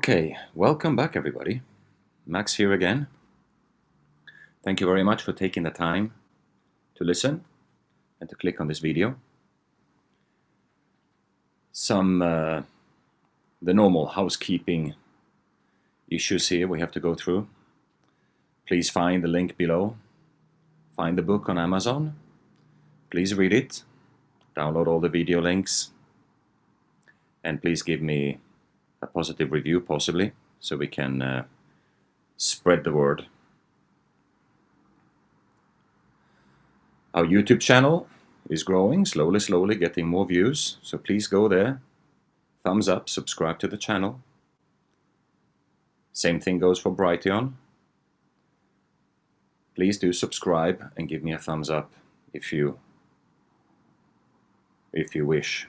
Okay, welcome back everybody. Max here again. Thank you very much for taking the time to listen and to click on this video. Some the normal housekeeping issues here we have to go through. Please find the link below. Find the book on Amazon. Please read it. Download all the video links. And please give me a positive review, possibly, so we can spread the word. Our YouTube channel is growing slowly, getting more views. So please go there, thumbs up, subscribe to the channel. Same thing goes for Brighteon. Please do subscribe and give me a thumbs up if you wish.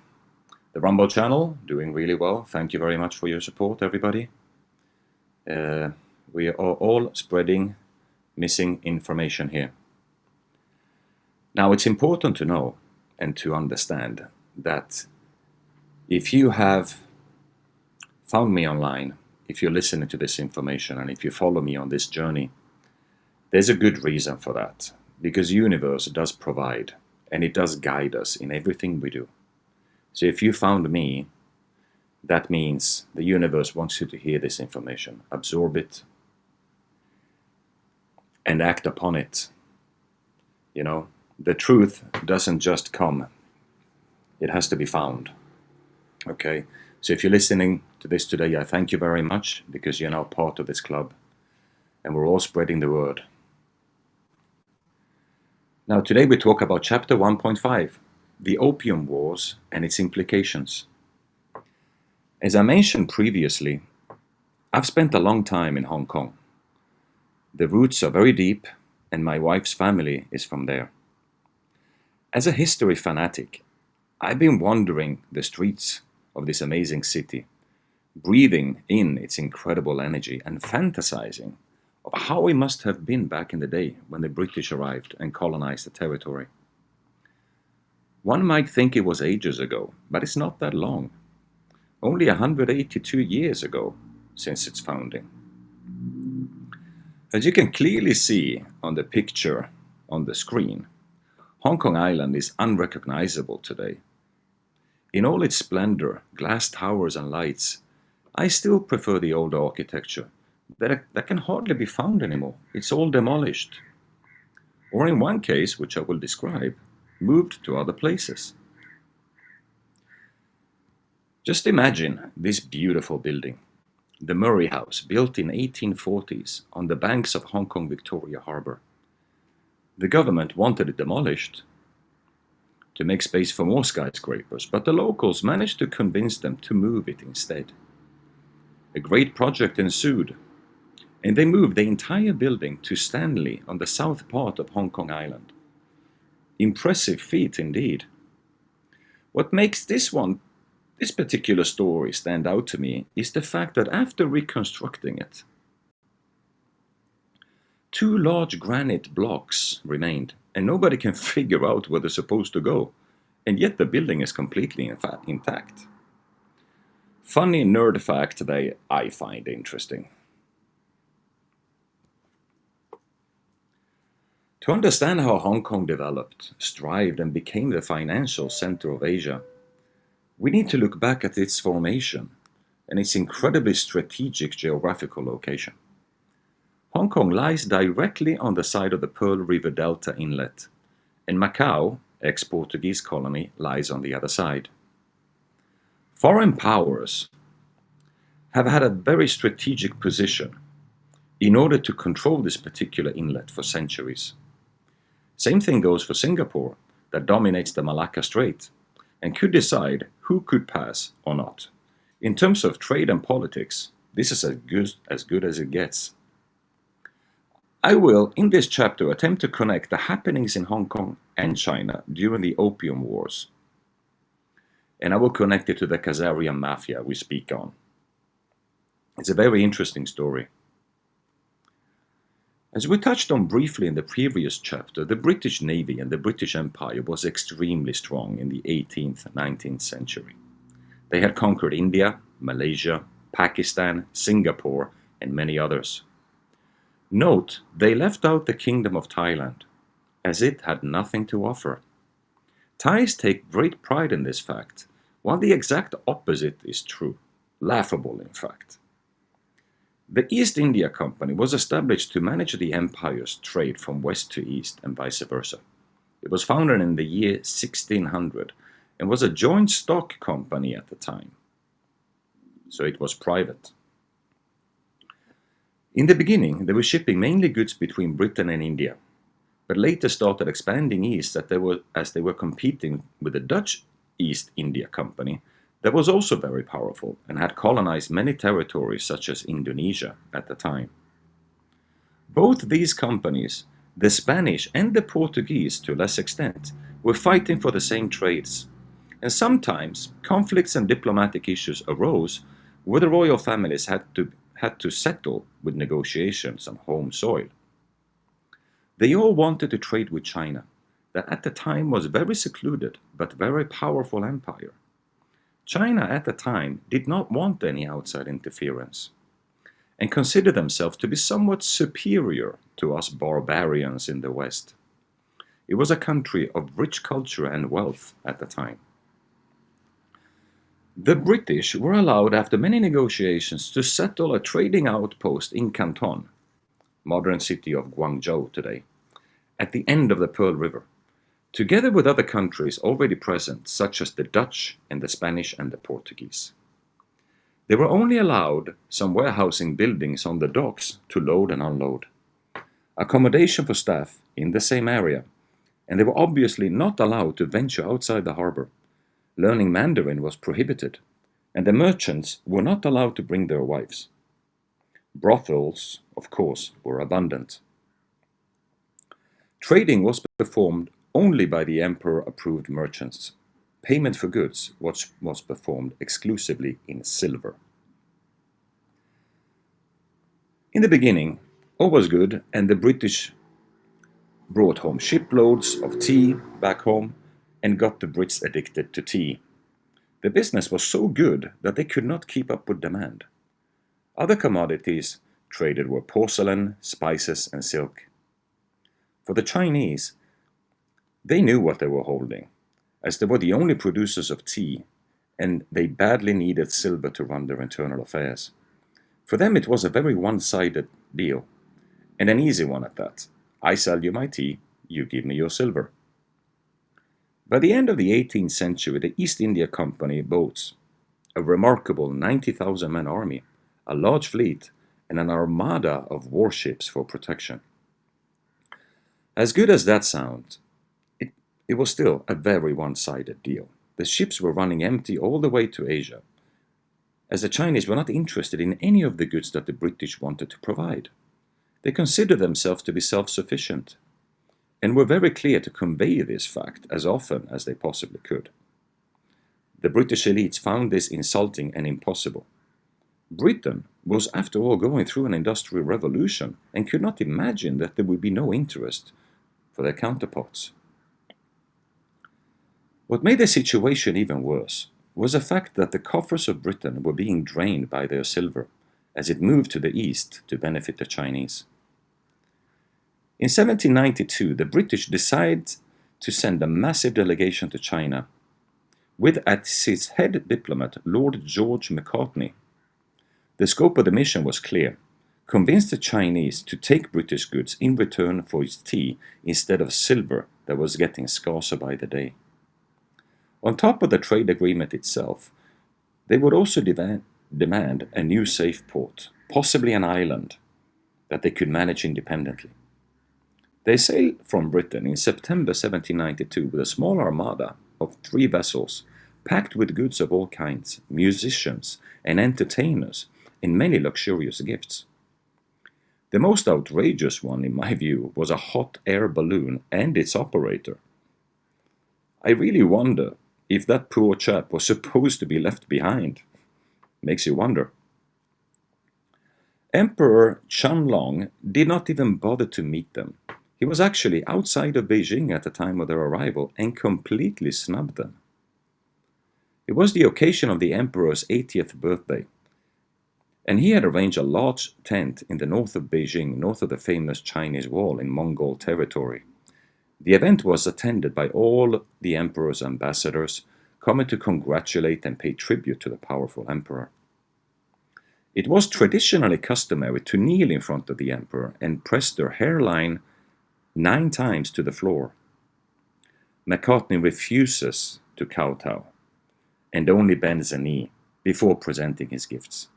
The Rumble channel, doing really well. Thank you very much for your support, everybody. We are all spreading missing information here. Now, it's important to know and to understand that if you have found me online, if you're listening to this information, and if you follow me on this journey, there's a good reason for that. Because the universe does provide, and it does guide us in everything we do. So if you found me, that means the universe wants you to hear this information, absorb it, and act upon it. You know, the truth doesn't just come, it has to be found. Okay, so if you're listening to this today, I thank you very much, because you're now part of this club, and we're all spreading the word. Now today we talk about chapter 1.5. The Opium Wars and its implications. As I mentioned previously, I've spent a long time in Hong Kong. The roots are very deep, and my wife's family is from there. As a history fanatic, I've been wandering the streets of this amazing city, breathing in its incredible energy and fantasizing of how it must have been back in the day when the British arrived and colonized the territory. One might think it was ages ago, but it's not that long. Only 182 years ago since its founding. As you can clearly see on the picture on the screen, Hong Kong Island is unrecognizable today. In all its splendor, glass towers and lights, I still prefer the old architecture that can hardly be found anymore. It's all demolished. Or in one case, which I will describe, moved to other places. Just imagine this beautiful building, the Murray House, built in 1840s on the banks of Hong Kong Victoria Harbour. The government wanted it demolished to make space for more skyscrapers, but the locals managed to convince them to move it instead. A great project ensued, and they moved the entire building to Stanley on the south part of Hong Kong Island. Impressive feat indeed. What makes this particular story stand out to me is the fact that after reconstructing it, 2 large granite blocks remained, and nobody can figure out where they're supposed to go, and yet the building is completely intact. Funny nerd fact today I find interesting. To understand how Hong Kong developed, strived, and became the financial center of Asia, we need to look back at its formation and its incredibly strategic geographical location. Hong Kong lies directly on the side of the Pearl River Delta Inlet, and Macau, ex-Portuguese colony, lies on the other side. Foreign powers have had a very strategic position in order to control this particular inlet for centuries. Same thing goes for Singapore, that dominates the Malacca Strait and could decide who could pass or not. In terms of trade and politics, this is as good as it gets. I will, in this chapter, attempt to connect the happenings in Hong Kong and China during the Opium Wars. And I will connect it to the Khazarian Mafia we speak on. It's a very interesting story. As we touched on briefly in the previous chapter, the British Navy and the British Empire was extremely strong in the 18th and 19th century. They had conquered India, Malaysia, Pakistan, Singapore, and many others. Note, they left out the Kingdom of Thailand, as it had nothing to offer. Thais take great pride in this fact, while the exact opposite is true, laughable in fact. The East India Company was established to manage the empire's trade from west to east and vice versa. It was founded in the year 1600 and was a joint stock company at the time, so it was private. In the beginning, they were shipping mainly goods between Britain and India, but later started expanding east as they were competing with the Dutch East India Company that was also very powerful and had colonized many territories such as Indonesia at the time. Both these companies, the Spanish and the Portuguese to a less extent, were fighting for the same trades, and sometimes conflicts and diplomatic issues arose where the royal families had to settle with negotiations on home soil. They all wanted to trade with China, that at the time was very secluded but very powerful empire. China at the time did not want any outside interference and considered themselves to be somewhat superior to us barbarians in the West. It was a country of rich culture and wealth at the time. The British were allowed after many negotiations to settle a trading outpost in Canton, modern city of Guangzhou today, at the end of the Pearl River, together with other countries already present, such as the Dutch and the Spanish and the Portuguese. They were only allowed some warehousing buildings on the docks to load and unload, accommodation for staff in the same area, and they were obviously not allowed to venture outside the harbor. Learning Mandarin was prohibited, and the merchants were not allowed to bring their wives. Brothels, of course, were abundant. Trading was performed only by the emperor-approved merchants. Payment for goods was performed exclusively in silver. In the beginning, all was good, and the British brought home shiploads of tea back home and got the Brits addicted to tea. The business was so good that they could not keep up with demand. Other commodities traded were porcelain, spices, and silk. For the Chinese, they knew what they were holding, as they were the only producers of tea, and they badly needed silver to run their internal affairs. For them it was a very one-sided deal, and an easy one at that. I sell you my tea, you give me your silver. By the end of the 18th century, the East India Company boats, a remarkable 90,000-man army, a large fleet, and an armada of warships for protection. As good as that sounds, it was still a very one-sided deal. The ships were running empty all the way to Asia, as the Chinese were not interested in any of the goods that the British wanted to provide. They considered themselves to be self-sufficient, and were very clear to convey this fact as often as they possibly could. The British elites found this insulting and impossible. Britain was, after all, going through an industrial revolution and could not imagine that there would be no interest for their counterparts. What made the situation even worse was the fact that the coffers of Britain were being drained by their silver as it moved to the east to benefit the Chinese. In 1792, the British decided to send a massive delegation to China, with as its head diplomat Lord George Macartney. The scope of the mission was clear: convince the Chinese to take British goods in return for its tea instead of silver that was getting scarcer by the day. On top of the trade agreement itself, they would also demand a new safe port, possibly an island, that they could manage independently. They sailed from Britain in September 1792 with a small armada of 3 vessels, packed with goods of all kinds, musicians and entertainers, and many luxurious gifts. The most outrageous one, in my view, was a hot air balloon and its operator. I really wonder if that poor chap was supposed to be left behind. Makes you wonder. Emperor Qianlong did not even bother to meet them. He was actually outside of Beijing at the time of their arrival and completely snubbed them. It was the occasion of the emperor's 80th birthday, and he had arranged a large tent in the north of Beijing, north of the famous Chinese Wall in Mongol territory. The event was attended by all the emperor's ambassadors, coming to congratulate and pay tribute to the powerful emperor. It was traditionally customary to kneel in front of the emperor and press their hairline 9 times to the floor. McCartney refuses to kowtow and only bends a knee before presenting his gifts.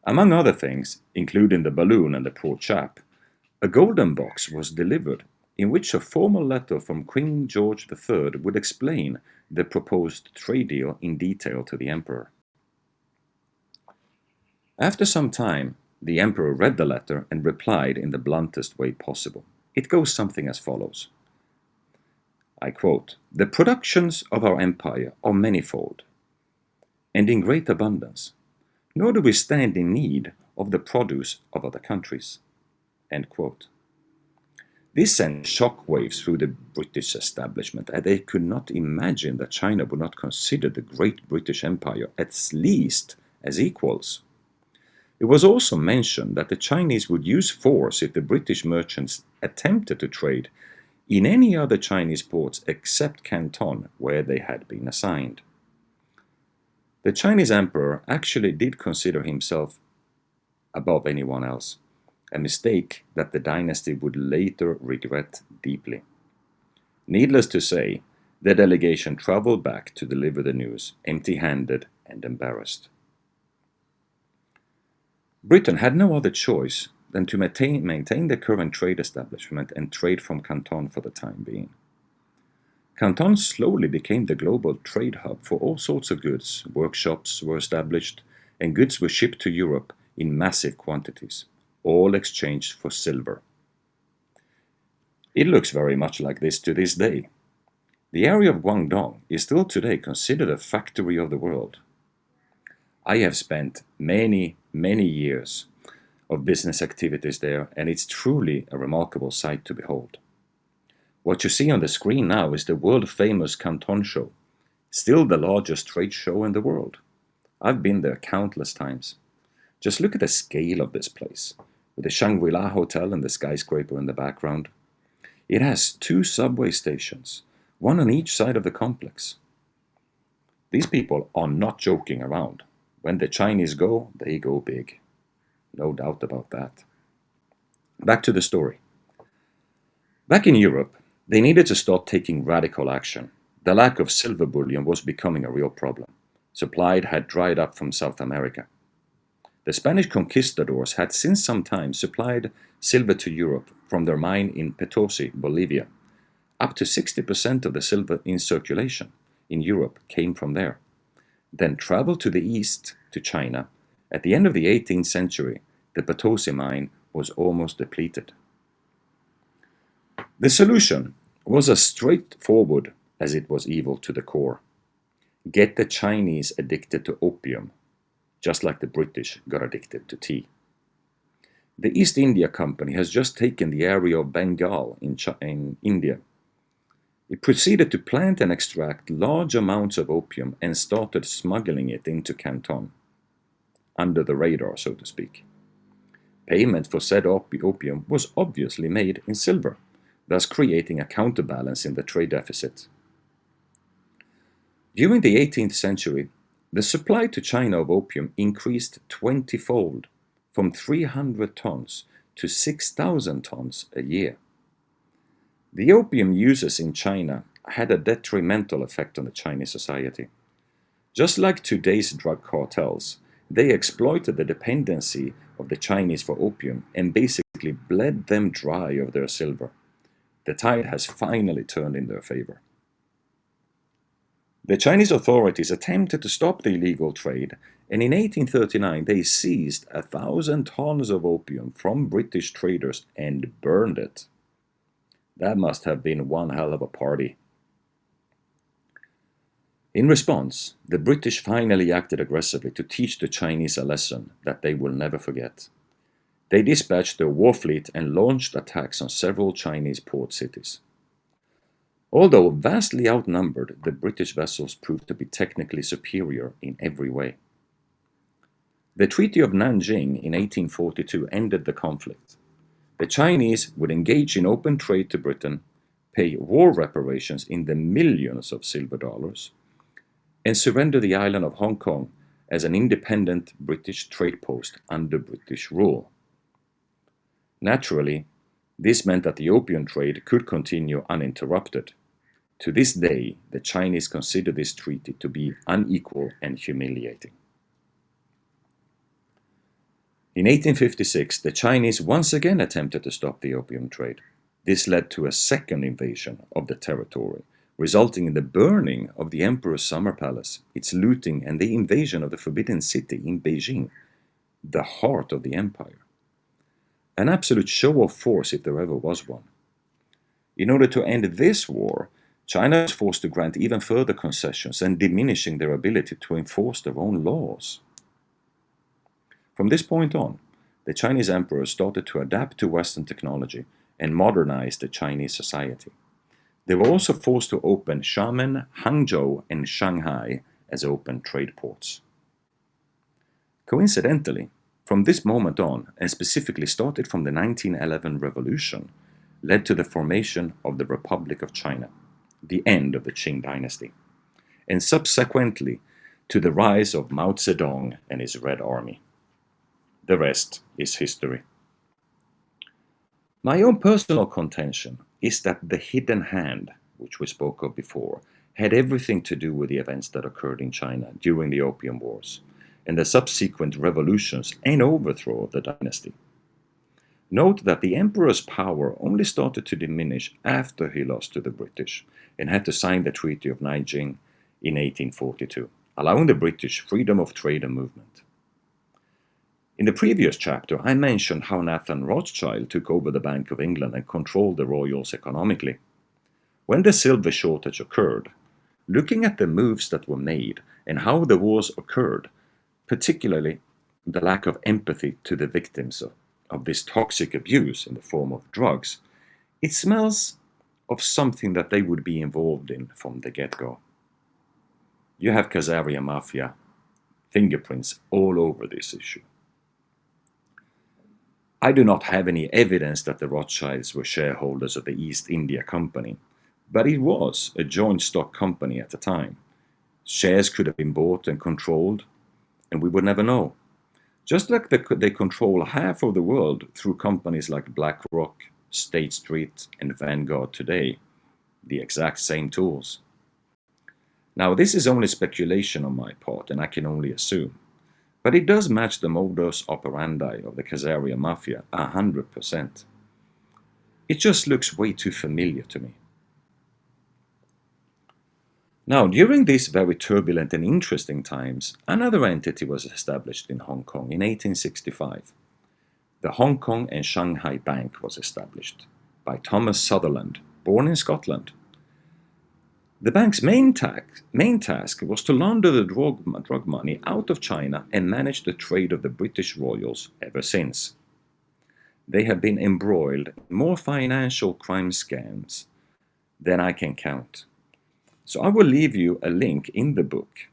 Among other things, including the balloon and the poor chap, a golden box was delivered in which a formal letter from King George III would explain the proposed trade deal in detail to the emperor. After some time, the emperor read the letter and replied in the bluntest way possible. It goes something as follows. I quote, "The productions of our empire are manifold and in great abundance, nor do we stand in need of the produce of other countries." End quote. This sent shockwaves through the British establishment, and they could not imagine that China would not consider the great British Empire at least as equals. It was also mentioned that the Chinese would use force if the British merchants attempted to trade in any other Chinese ports except Canton, where they had been assigned. The Chinese emperor actually did consider himself above anyone else, a mistake that the dynasty would later regret deeply. Needless to say, the delegation traveled back to deliver the news, empty-handed and embarrassed. Britain had no other choice than to maintain the current trade establishment and trade from Canton for the time being. Canton slowly became the global trade hub for all sorts of goods. Workshops were established, and goods were shipped to Europe in massive quantities, all exchanged for silver. It looks very much like this to this day. The area of Guangdong is still today considered a factory of the world. I have spent many years of business activities there, and it's truly a remarkable sight to behold. What you see on the screen now is the world-famous Canton Show, still the largest trade show in the world. I've been there countless times. Just look at the scale of this place, with the Shangri-La Hotel and the skyscraper in the background. It has 2 subway stations, one on each side of the complex. These people are not joking around. When the Chinese go, they go big. No doubt about that. Back to the story. Back in Europe, they needed to start taking radical action. The lack of silver bullion was becoming a real problem. Supply had dried up from South America. The Spanish conquistadors had since some time supplied silver to Europe from their mine in Potosi, Bolivia. Up to 60% of the silver in circulation in Europe came from there. Then traveled to the east to China. At the end of the 18th century, the Potosi mine was almost depleted. The solution was as straightforward as it was evil to the core. Get the Chinese addicted to opium, just like the British got addicted to tea. The East India Company has just taken the area of Bengal in India. It proceeded to plant and extract large amounts of opium and started smuggling it into Canton, under the radar, so to speak. Payment for said opium was obviously made in silver, thus creating a counterbalance in the trade deficit. During the 18th century, the supply to China of opium increased 20-fold, from 300 tons to 6,000 tons a year. The opium uses in China had a detrimental effect on the Chinese society. Just like today's drug cartels, they exploited the dependency of the Chinese for opium and basically bled them dry of their silver. The tide has finally turned in their favor. The Chinese authorities attempted to stop the illegal trade, and in 1839 they seized 1,000 tons of opium from British traders and burned it. That must have been one hell of a party. In response, the British finally acted aggressively to teach the Chinese a lesson that they will never forget. They dispatched their war fleet and launched attacks on several Chinese port cities. Although vastly outnumbered, the British vessels proved to be technically superior in every way. The Treaty of Nanjing in 1842 ended the conflict. The Chinese would engage in open trade to Britain, pay war reparations in the millions of silver dollars, and surrender the island of Hong Kong as an independent British trade post under British rule. Naturally, this meant that the opium trade could continue uninterrupted. To this day, the Chinese consider this treaty to be unequal and humiliating. In 1856, the Chinese once again attempted to stop the opium trade. This led to a second invasion of the territory, resulting in the burning of the Emperor's summer palace, its looting, and the invasion of the Forbidden City in Beijing, the heart of the empire. An absolute show of force if there ever was one. In order to end this war, China was forced to grant even further concessions and diminishing their ability to enforce their own laws. From this point on, the Chinese emperor started to adapt to Western technology and modernize the Chinese society. They were also forced to open Xiamen, Hangzhou, and Shanghai as open trade ports. Coincidentally, from this moment on, and specifically started from the 1911 revolution, led to the formation of the Republic of China, the end of the Qing dynasty, and subsequently to the rise of Mao Zedong and his Red Army. The rest is history. My own personal contention is that the hidden hand, which we spoke of before, had everything to do with the events that occurred in China during the Opium Wars and the subsequent revolutions and overthrow of the dynasty. Note that the emperor's power only started to diminish after he lost to the British and had to sign the Treaty of Nanjing in 1842, allowing the British freedom of trade and movement. In the previous chapter, I mentioned how Nathan Rothschild took over the Bank of England and controlled the royals economically. When the silver shortage occurred, looking at the moves that were made and how the wars occurred, particularly the lack of empathy to the victims of this toxic abuse in the form of drugs, it smells of something that they would be involved in from the get-go. You have Khazarian mafia fingerprints all over this issue. I do not have any evidence that the Rothschilds were shareholders of the East India Company, but it was a joint stock company at the time. Shares could have been bought and controlled, and we would never know. Just like they control half of the world through companies like BlackRock, State Street, and Vanguard today, the exact same tools. Now, this is only speculation on my part, and I can only assume. But it does match the modus operandi of the Khazarian mafia 100%. It just looks way too familiar to me. Now, during these very turbulent and interesting times, another entity was established in Hong Kong in 1865. The Hong Kong and Shanghai Bank was established by Thomas Sutherland, born in Scotland. The bank's main task was to launder the drug money out of China and manage the trade of the British royals ever since. They have been embroiled in more financial crime scams than I can count. So I will leave you a link in the book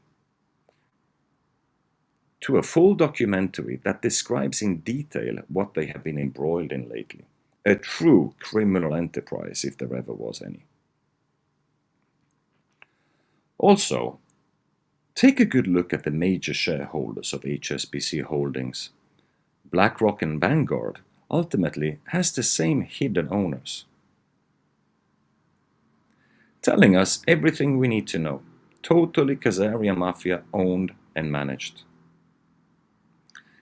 to a full documentary that describes in detail what they have been embroiled in lately. A true criminal enterprise, if there ever was any. Also, take a good look at the major shareholders of HSBC Holdings. BlackRock and Vanguard ultimately has the same hidden owners, telling us everything we need to know. Totally Khazarian mafia owned and managed.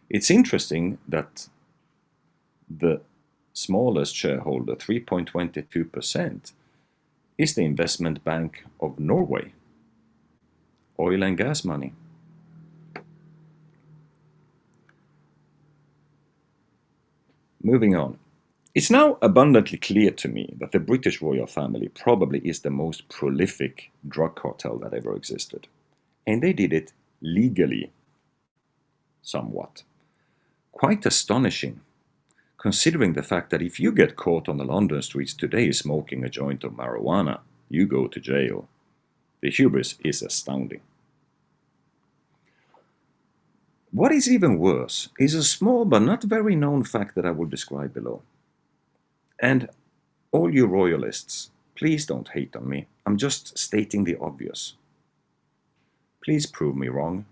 It's interesting that the smallest shareholder, 3.22%, is the Investment Bank of Norway. Oil and gas money. Moving on. It's now abundantly clear to me that the British royal family probably is the most prolific drug cartel that ever existed. And they did it legally, somewhat. Quite astonishing, considering the fact that if you get caught on the London streets today smoking a joint of marijuana, you go to jail. The hubris is astounding. What is even worse is a small but not very known fact that I will describe below. And all you royalists, please don't hate on me. I'm just stating the obvious. Please prove me wrong.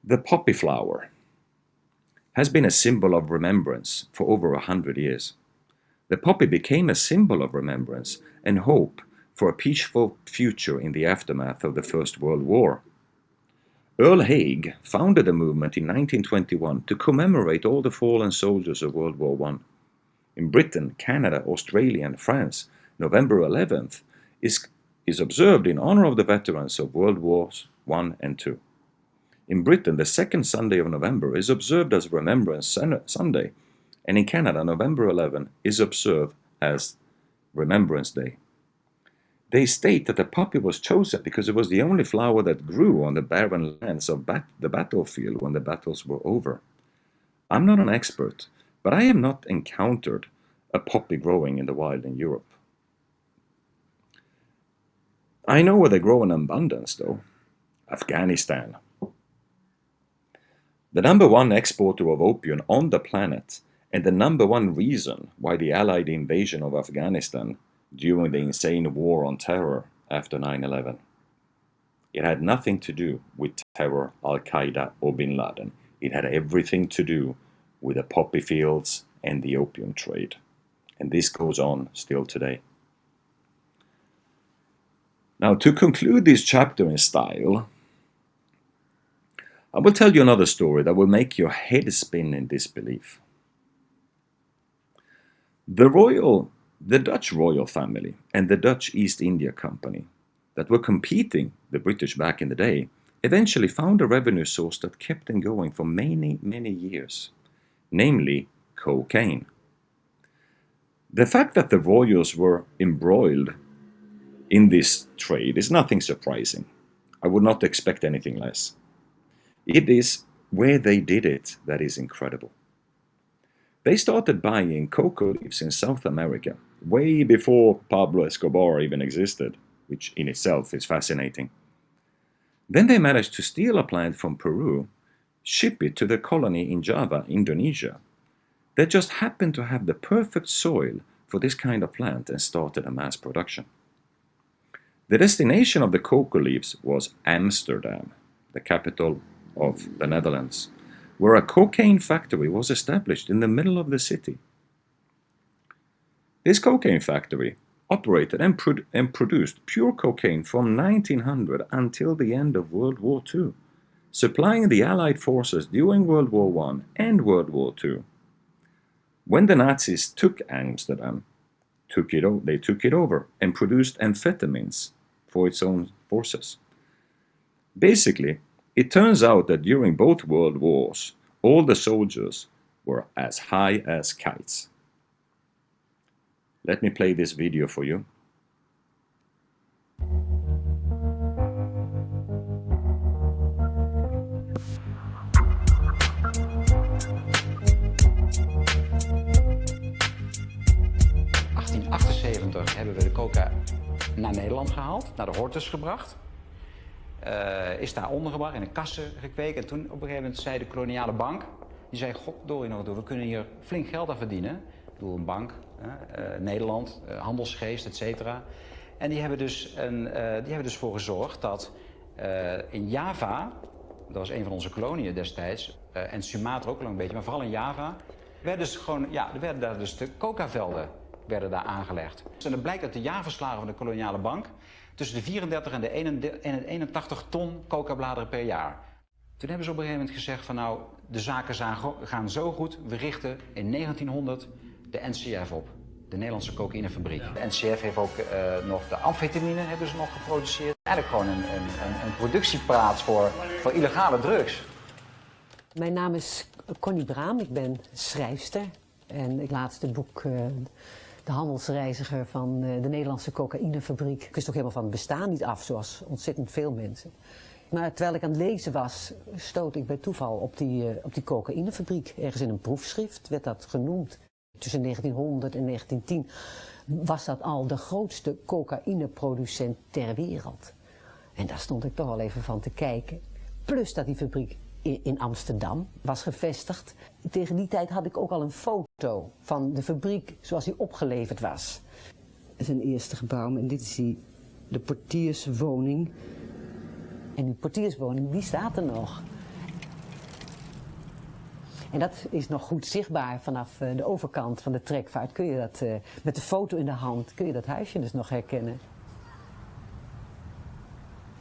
The poppy flower has been a symbol of remembrance for over 100 years. The poppy became a symbol of remembrance and hope for a peaceful future in the aftermath of the First World War. Earl Haig founded a movement in 1921 to commemorate all the fallen soldiers of World War I. In Britain, Canada, Australia, and France, November 11th is observed in honor of the veterans of World Wars I and II. In Britain, the second Sunday of November is observed as Remembrance Sunday, and in Canada, November 11 is observed as Remembrance Day. They state that the poppy was chosen because it was the only flower that grew on the barren lands of the battlefield when the battles were over. I'm not an expert, but I have not encountered a poppy growing in the wild in Europe. I know where they grow in abundance, though. Afghanistan. The #1 exporter of opium on the planet, and the #1 reason why the Allied invasion of Afghanistan during the insane war on terror after 9/11. It had nothing to do with terror, Al-Qaeda or Bin Laden. It had everything to do with the poppy fields and the opium trade. And this goes on still today. Now, to conclude this chapter in style, I will tell you another story that will make your head spin in disbelief. The Dutch royal family and the Dutch East India Company that were competing the British back in the day eventually found a revenue source that kept them going for many, many years, namely cocaine. The fact that the royals were embroiled in this trade is nothing surprising. I would not expect anything less. It is where they did it that is incredible. They started buying cocoa leaves in South America way before Pablo Escobar even existed, which in itself is fascinating. Then they managed to steal a plant from Peru, ship it to the colony in Java, Indonesia. They just happened to have the perfect soil for this kind of plant and started a mass production. The destination of the cocoa leaves was Amsterdam, the capital of the Netherlands, where a cocaine factory was established in the middle of the city. This cocaine factory operated and produced pure cocaine from 1900 until the end of World War II, supplying the Allied forces during World War I and World War II. When the Nazis took Amsterdam, they took it over and produced amphetamines for its own forces. Basically, it turns out that during both world wars, all the soldiers were as high as kites. Let me play this video for you. In 1878 hebben we de coca naar Nederland gehaald, naar de Hortus gebracht. Is daar ondergebracht, in een kassen gekweekt. En toen op een gegeven moment zei de koloniale bank, die zei, goddorie nog door, we kunnen hier flink geld aan verdienen. Ik bedoel, een bank, Nederland, handelsgeest, et cetera. En die hebben dus voor gezorgd dat in Java, dat was een van onze koloniën destijds, en Sumatra ook al een beetje, maar vooral in Java, werden daar dus de cocavelden werden daar aangelegd. En het blijkt uit de jaarverslagen van de koloniale bank tussen de 34 en de 81 ton coca-bladeren per jaar. Toen hebben ze op een gegeven moment gezegd van nou, de zaken gaan zo goed, we richten in 1900 de NCF op, de Nederlandse cocaïnefabriek. De NCF heeft ook nog de amfetamine hebben ze nog geproduceerd. Eigenlijk gewoon een productieplaats voor illegale drugs. Mijn naam is Connie Braam, ik ben schrijfster en het laatste boek De handelsreiziger van de Nederlandse cocaïnefabriek. Ik wist ook helemaal van het bestaan niet af, zoals ontzettend veel mensen. Maar terwijl ik aan het lezen was, stoot ik bij toeval op die cocaïnefabriek. Ergens in een proefschrift werd dat genoemd. Tussen 1900 en 1910 was dat al de grootste cocaïneproducent ter wereld. En daar stond ik toch wel even van te kijken. Plus dat die fabriek in Amsterdam was gevestigd. Tegen die tijd had ik ook al een foto van de fabriek zoals die opgeleverd was. Dat is een eerste gebouw en dit is de portierswoning. En die portierswoning, die staat er nog. En dat is nog goed zichtbaar vanaf de overkant van de trekvaart. Kun je dat, met de foto in de hand, kun je dat huisje dus nog herkennen.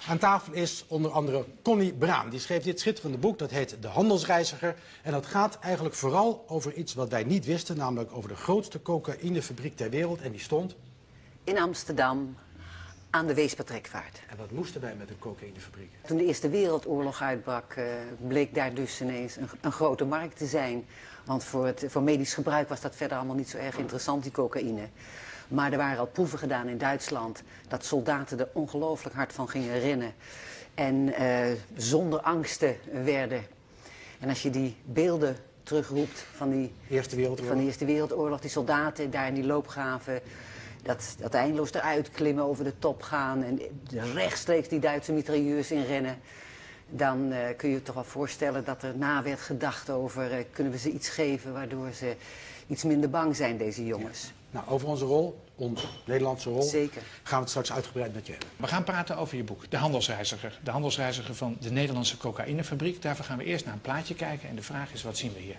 Aan tafel is onder andere Connie Braam. Die schreef dit schitterende boek, dat heet De Handelsreiziger. En dat gaat eigenlijk vooral over iets wat wij niet wisten, namelijk over de grootste cocaïnefabriek ter wereld. En die stond in Amsterdam, aan de Weespertrekvaart. En wat moesten wij met een cocaïnefabriek? Toen de Eerste Wereldoorlog uitbrak, bleek daar dus ineens een grote markt te zijn. Want voor medisch gebruik was dat verder allemaal niet zo erg interessant, die cocaïne. Maar er waren al proeven gedaan in Duitsland dat soldaten er ongelooflijk hard van gingen rennen. En zonder angsten werden. En als je die beelden terugroept van die Eerste Wereldoorlog, die soldaten daar in die loopgraven, dat eindeloos eruit klimmen, over de top gaan en rechtstreeks die Duitse mitrailleurs inrennen. Dan kun je je toch wel voorstellen dat er na werd gedacht over, kunnen we ze iets geven waardoor ze iets minder bang zijn, deze jongens. Ja. Nou, over onze rol, onze Nederlandse rol, Zeker. Gaan we het straks uitgebreid met je hebben. We gaan praten over je boek, De Handelsreiziger. De handelsreiziger van de Nederlandse cocaïnefabriek. Daarvoor gaan we eerst naar een plaatje kijken en de vraag is, wat zien we hier?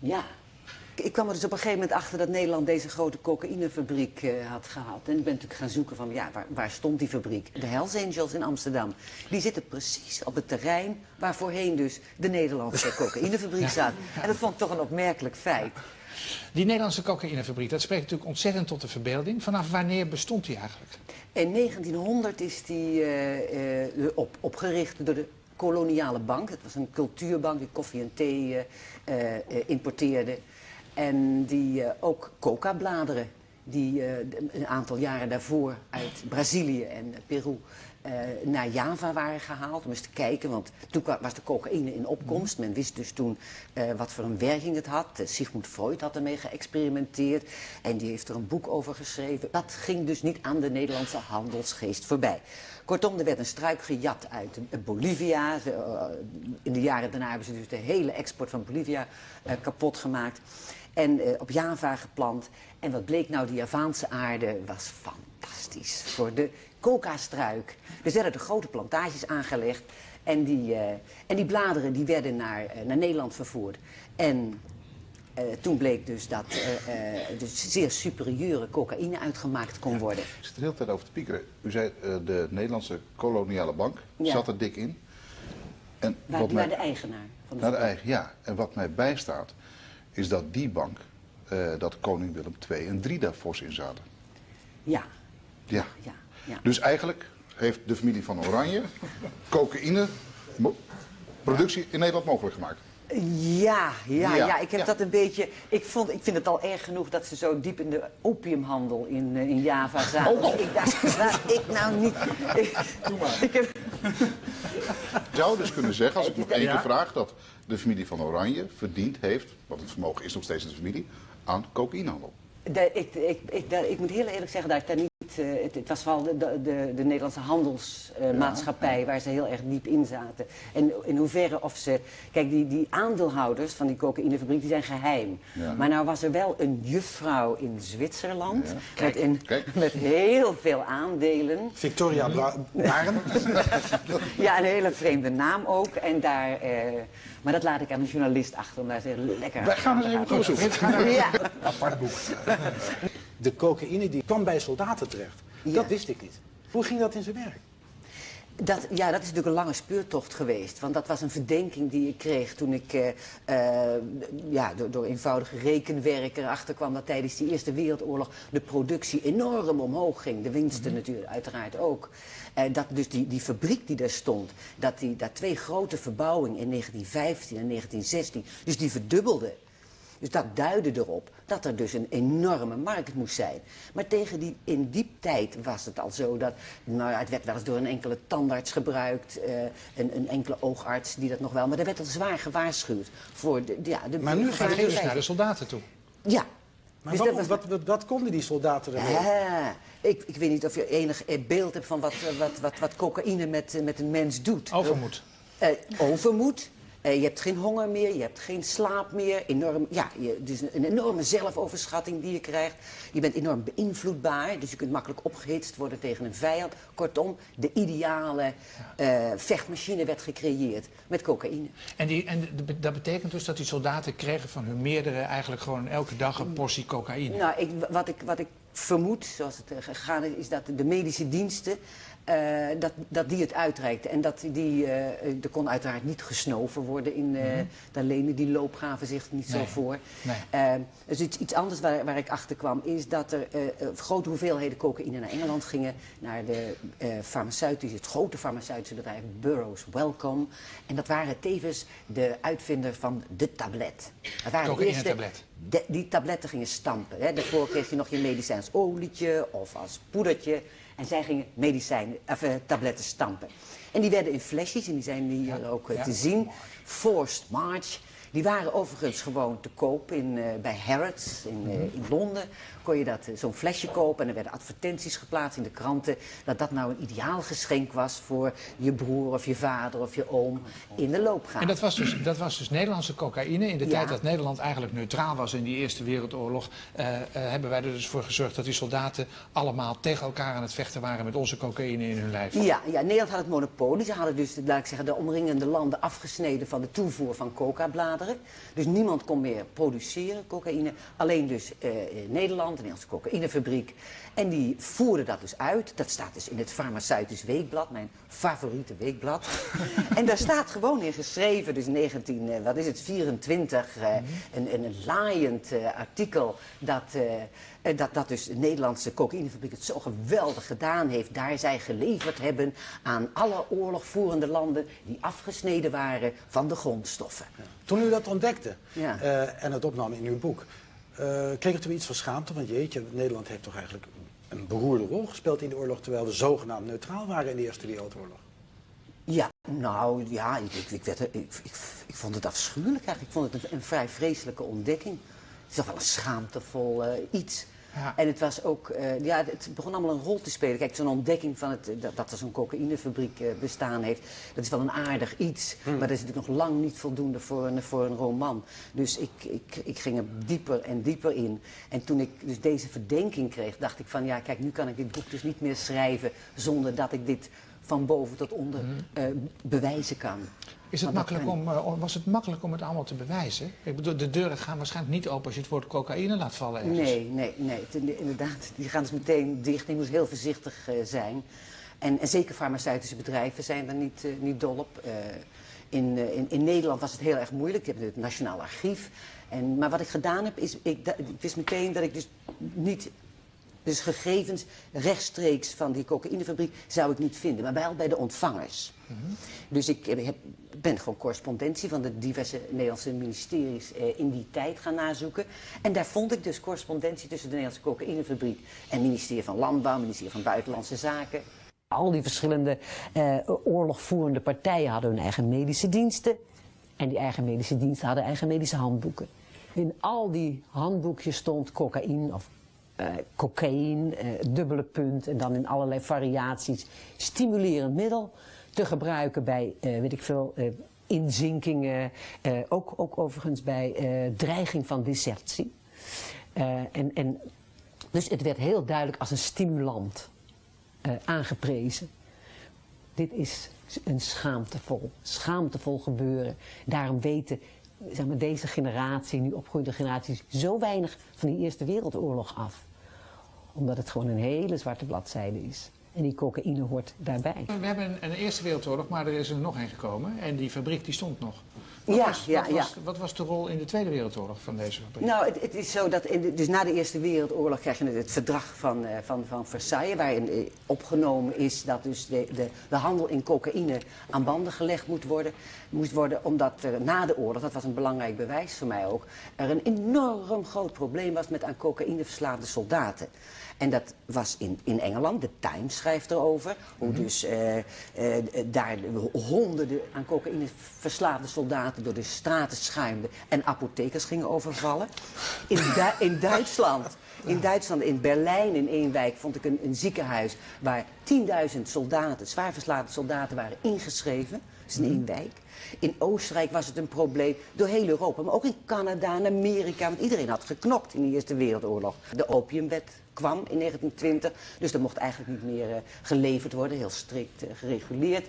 Ja. Ik kwam er dus op een gegeven moment achter dat Nederland deze grote cocaïnefabriek had gehad. En ik ben natuurlijk gaan zoeken van, ja, waar stond die fabriek? De Hells Angels in Amsterdam. Die zitten precies op het terrein waar voorheen dus de Nederlandse cocaïnefabriek zat. En dat vond ik toch een opmerkelijk feit. Die Nederlandse cocaïnefabriek, dat spreekt natuurlijk ontzettend tot de verbeelding. Vanaf wanneer bestond die eigenlijk? In 1900 is die opgericht door de Koloniale Bank. Het was een cultuurbank die koffie en thee importeerde. En die ook coca-bladeren, die een aantal jaren daarvoor uit Brazilië en Peru naar Java waren gehaald. Om eens te kijken, want toen was de cocaïne in opkomst. Men wist dus toen wat voor een werking het had. Sigmund Freud had ermee geëxperimenteerd en die heeft er een boek over geschreven. Dat ging dus niet aan de Nederlandse handelsgeest voorbij. Kortom, er werd een struik gejat uit Bolivia. In de jaren daarna hebben ze dus de hele export van Bolivia kapot gemaakt. En op Java geplant. En wat bleek nou, die Javaanse aarde was fantastisch voor de coca-struik. Dus werden er grote plantages aangelegd. En die bladeren die werden naar Nederland vervoerd. En toen bleek dus dat dus zeer superieure cocaïne uitgemaakt kon worden. Ik zit er de hele tijd over te piekeren. U zei de Nederlandse koloniale bank zat er dik in. En Naar de eigenaar van de ja, en wat mij bijstaat is dat die bank, dat koning Willem II en III daar fors in zaten. Ja. Ja. Ja. Dus eigenlijk heeft de familie van Oranje cocaïne productie in Nederland mogelijk gemaakt. Ja, ik heb dat een beetje. Ik vind het al erg genoeg dat ze zo diep in de opiumhandel in Java zaten. Dus ik dacht, laat ik nou niet. Je zou dus kunnen zeggen, als ik nog één keer vraag, dat de familie van Oranje verdiend heeft, want het vermogen is nog steeds in de familie, aan cocaïnehandel. Ik moet heel eerlijk zeggen dat ik daar niet. Het was vooral de Nederlandse handelsmaatschappij waar ze heel erg diep in zaten. En in hoeverre of ze. Kijk, die aandeelhouders van die cocaïnefabriek die zijn geheim. Ja. Maar nou was er wel een juffrouw in Zwitserland. Ja. Met heel veel aandelen. Victoria Baren. Ja, een hele vreemde naam ook. En daar. Maar dat laat ik aan een journalist achter om daar eens lekker. Wij gaan eens even doorzoeken. Ja. Apart boek. De cocaïne die kwam bij soldaten terecht. Dat wist ik niet. Hoe ging dat in zijn werk? Dat is natuurlijk een lange speurtocht geweest. Want dat was een verdenking die ik kreeg toen ik door eenvoudige rekenwerk erachter kwam dat tijdens die Eerste Wereldoorlog de productie enorm omhoog ging. De winsten natuurlijk uiteraard ook. Dat dus die fabriek die daar stond, dat twee grote verbouwingen in 1915 en 1916, dus die verdubbelden. Dus dat duidde erop dat er dus een enorme markt moest zijn. Maar in die tijd was het al zo dat, het werd wel eens door een enkele tandarts gebruikt, een enkele oogarts die dat nog wel, maar er werd al zwaar gewaarschuwd voor de maar nu gaat het dus naar de soldaten toe. Ja. Maar Dus wat konden die soldaten ermee? Ik weet niet of je enig beeld hebt van wat cocaïne met een mens doet. Overmoed. Overmoed. Je hebt geen honger meer, je hebt geen slaap meer. Dus een enorme zelfoverschatting die je krijgt. Je bent enorm beïnvloedbaar, dus je kunt makkelijk opgehitst worden tegen een vijand. Kortom, de ideale vechtmachine werd gecreëerd met cocaïne. En dat betekent dus dat die soldaten kregen van hun meerdere eigenlijk gewoon elke dag een portie cocaïne? Nou, wat ik vermoed, zoals het gegaan is dat de medische diensten dat die het uitreikten. En dat er kon uiteraard niet gesnoven worden. Daar lenen die loopgaven zich niet zo voor. Nee. Dus iets anders waar ik achter kwam is dat er grote hoeveelheden cocaïne naar Engeland gingen. Naar het grote farmaceutische bedrijf Burroughs Wellcome. En dat waren tevens de uitvinder van de tablet. Cocaïne-tablet. Die tabletten gingen stampen. Hè. Daarvoor kreeg je nog je medicijn als olietje of als poedertje. En zij gingen tabletten stampen. En die werden in flesjes, en die zijn hier ook te zien. Forced March. Die waren overigens gewoon te koop bij Harrods in Londen. Kon je zo'n flesje kopen en er werden advertenties geplaatst in de kranten dat nou een ideaal geschenk was voor je broer of je vader of je oom in de loopgraaf. En dat was dus Nederlandse cocaïne. In de tijd dat Nederland eigenlijk neutraal was in die Eerste Wereldoorlog, hebben wij er dus voor gezorgd dat die soldaten allemaal tegen elkaar aan het vechten waren met onze cocaïne in hun lijf. Ja, Nederland had het monopolie. Ze hadden dus, laat ik zeggen, de omringende landen afgesneden van de toevoer van coca-bladeren. Dus niemand kon meer produceren, cocaïne. Alleen dus Nederland, de Nederlandse cocaïnefabriek. En die voerden dat dus uit. Dat staat dus in het Farmaceutisch Weekblad, mijn favoriete weekblad. En daar staat gewoon in geschreven, dus 1924, een laaiend artikel dat dus de Nederlandse cocaïnefabriek het zo geweldig gedaan heeft. Daar zij geleverd hebben aan alle oorlogvoerende landen die afgesneden waren van de grondstoffen. Ja. Toen u dat ontdekte en het opnam in uw boek, kreeg u toen iets van schaamte? Want jeetje, Nederland heeft toch eigenlijk een beroerde rol gespeeld in de oorlog, terwijl we zogenaamd neutraal waren in de Eerste Wereldoorlog. Ja, nou ja, ik vond het afschuwelijk eigenlijk. Ik vond het een vrij vreselijke ontdekking. Het is toch wel een schaamtevol iets. Ja. En het was ook, het begon allemaal een rol te spelen. Kijk, zo'n ontdekking van dat er zo'n cocaïnefabriek bestaan heeft, dat is wel een aardig iets. Maar dat is natuurlijk nog lang niet voldoende voor een roman. Dus ik ging er dieper en dieper in. En toen ik dus deze verdenking kreeg, dacht ik van, ja, kijk, nu kan ik dit boek dus niet meer schrijven zonder dat ik dit van boven tot onder bewijzen kan. Was het makkelijk om het allemaal te bewijzen? Ik bedoel, de deuren gaan waarschijnlijk niet open als je het woord cocaïne laat vallen ergens. Nee. Inderdaad, die gaan dus meteen dicht. Je moet heel voorzichtig zijn. En zeker farmaceutische bedrijven zijn daar niet dol op. In Nederland was het heel erg moeilijk. Je hebt het Nationaal Archief. Maar wat ik gedaan heb, is ik wist meteen dat ik dus niet... Dus gegevens rechtstreeks van die cocaïnefabriek zou ik niet vinden, maar wel bij de ontvangers. Dus ik ben gewoon correspondentie van de diverse Nederlandse ministeries in die tijd gaan nazoeken. En daar vond ik dus correspondentie tussen de Nederlandse cocaïnefabriek en het ministerie van Landbouw, het ministerie van Buitenlandse Zaken. Al die verschillende oorlogvoerende partijen hadden hun eigen medische diensten. En die eigen medische diensten hadden eigen medische handboeken. In al die handboekjes stond cocaïne of cocaïne, dubbele punt en dan in allerlei variaties stimulerend middel te gebruiken bij, inzinkingen, ook overigens bij dreiging van desertie. Dus het werd heel duidelijk als een stimulant aangeprezen. Dit is een schaamtevol gebeuren. Daarom weten deze generatie, nu opgroeiende generaties, zo weinig van die Eerste Wereldoorlog af. Omdat het gewoon een hele zwarte bladzijde is. En die cocaïne hoort daarbij. We hebben een Eerste Wereldoorlog, maar er is er nog een gekomen. En die fabriek die stond nog. Wat was de rol in de Tweede Wereldoorlog van deze fabriek? Nou, het is zo dat dus na de Eerste Wereldoorlog krijg je het verdrag van Versailles, waarin opgenomen is dat dus de handel in cocaïne aan banden gelegd moest worden, omdat er na de oorlog, dat was een belangrijk bewijs voor mij ook, er een enorm groot probleem was met aan cocaïne verslaafde soldaten. En dat was in Engeland, de Times schrijft erover, hoe dus daar honderden aan cocaïne verslaafde soldaten door de straten schuimden en apothekers gingen overvallen. In Duitsland, in Berlijn in één wijk, vond ik een ziekenhuis waar 10.000 soldaten, zwaar verslaafde soldaten waren ingeschreven. Dat is in één wijk. In Oostenrijk was het een probleem door heel Europa, maar ook in Canada en Amerika, want iedereen had geknokt in de Eerste Wereldoorlog. De Opiumwet kwam in 1920, dus er mocht eigenlijk niet meer geleverd worden, heel strikt gereguleerd.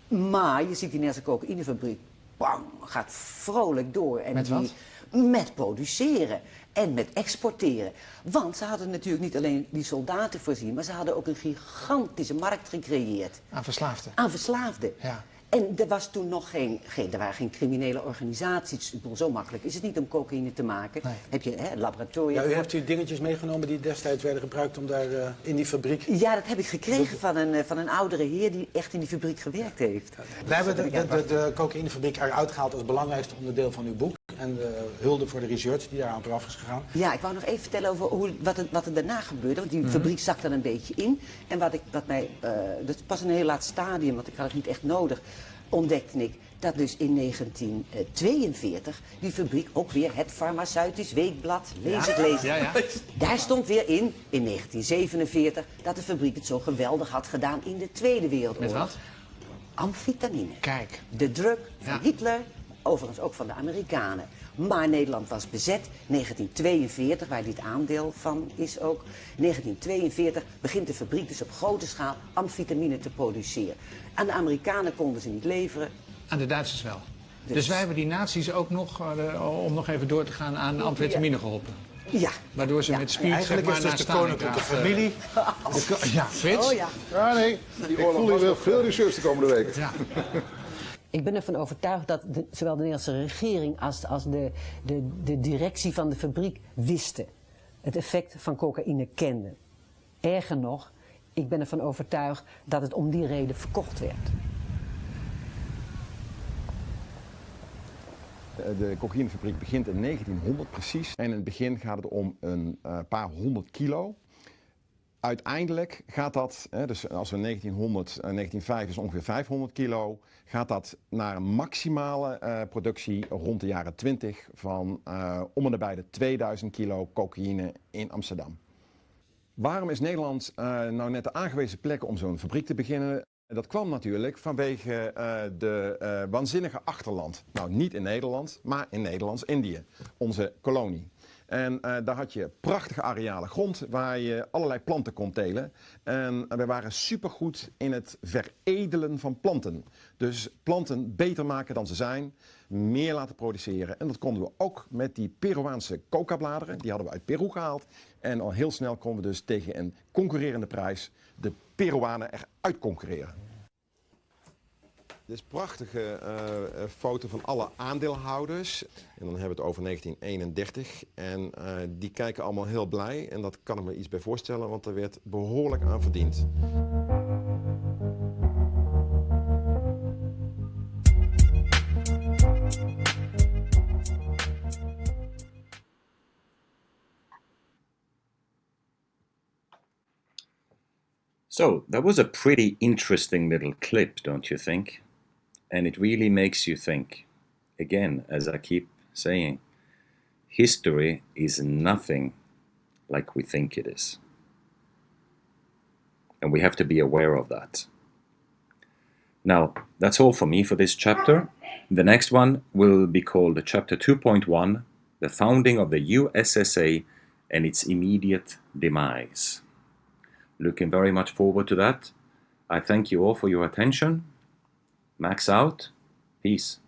Maar je ziet die Nederlandse cocaïnefabriek, bam, gaat vrolijk door. En met wat? Met produceren en met exporteren. Want ze hadden natuurlijk niet alleen die soldaten voorzien, maar ze hadden ook een gigantische markt gecreëerd. Aan verslaafden? Aan verslaafden. Ja. En er was toen nog er waren geen criminele organisaties. Ik bedoel, zo makkelijk is het niet om cocaïne te maken. Nee. Heb je laboratoria. Ja, u heeft die dingetjes meegenomen die destijds werden gebruikt om daar in die fabriek... Ja, dat heb ik gekregen van een oudere heer die echt in die fabriek gewerkt heeft. Wij hebben de cocaïnefabriek eruit gehaald als belangrijkste onderdeel van uw boek. En hulde voor de research die daaraan vooraf is gegaan. Ja, ik wou nog even vertellen over wat er daarna gebeurde. Want die fabriek zak dan een beetje in. En dat was een heel laat stadium, want ik had het niet echt nodig, ontdekte ik dat dus in 1942 die fabriek ook weer het farmaceutisch weekblad, lees het. Ja. Daar stond weer in 1947, dat de fabriek het zo geweldig had gedaan in de Tweede Wereldoorlog. Met wat? Amfetamine. Kijk. De drug van Ja. Hitler, overigens ook van de Amerikanen. Maar Nederland was bezet. 1942, waar dit aandeel van is ook. 1942 begint de fabriek dus op grote schaal amfetamine te produceren. Aan de Amerikanen konden ze niet leveren. Aan de Duitsers wel. Dus wij hebben die nazi's ook nog, om nog even door te gaan, aan amfetamine geholpen. Ja. Waardoor ze met speed Eigenlijk zeg is maar, dus de naar koninklijke familie... Ja, Frits. Oh ja. Ja, nee. Ik voel hier wel veel research de komende weken. Ja. Ik ben ervan overtuigd dat zowel de Nederlandse regering als de directie van de fabriek wisten. Het effect van cocaïne kenden. Erger nog, ik ben ervan overtuigd dat het om die reden verkocht werd. De cocaïnefabriek begint in 1900 precies. En in het begin gaat het om een paar 100 kilo. Uiteindelijk gaat dat, dus als we 1905 is ongeveer 500 kilo, gaat dat naar een maximale productie rond de jaren 20 van om en nabij de 2000 kilo cocaïne in Amsterdam. Waarom is Nederland nou net de aangewezen plek om zo'n fabriek te beginnen? Dat kwam natuurlijk vanwege de waanzinnige achterland. Nou, niet in Nederland, maar in Nederlands-Indië, onze kolonie. En daar had je prachtige arealen grond waar je allerlei planten kon telen. En we waren supergoed in het veredelen van planten. Dus planten beter maken dan ze zijn, meer laten produceren. En dat konden we ook met die Peruaanse coca-bladeren. Die hadden we uit Peru gehaald. En al heel snel konden we dus tegen een concurrerende prijs de Peruanen eruit concurreren. Dit is een prachtige foto van alle aandeelhouders. En dan hebben we het over 1931. En die kijken allemaal heel blij. En dat kan ik me iets bij voorstellen, want er werd behoorlijk aan verdiend. So, that was a pretty interesting little clip, don't you think? And it really makes you think. Again, as I keep saying, history is nothing like we think it is. And we have to be aware of that. Now, that's all for me for this chapter. The next one will be called Chapter 2.1, The Founding of the USSA and its Immediate Demise. Looking very much forward to that. I thank you all for your attention. Max out. Peace.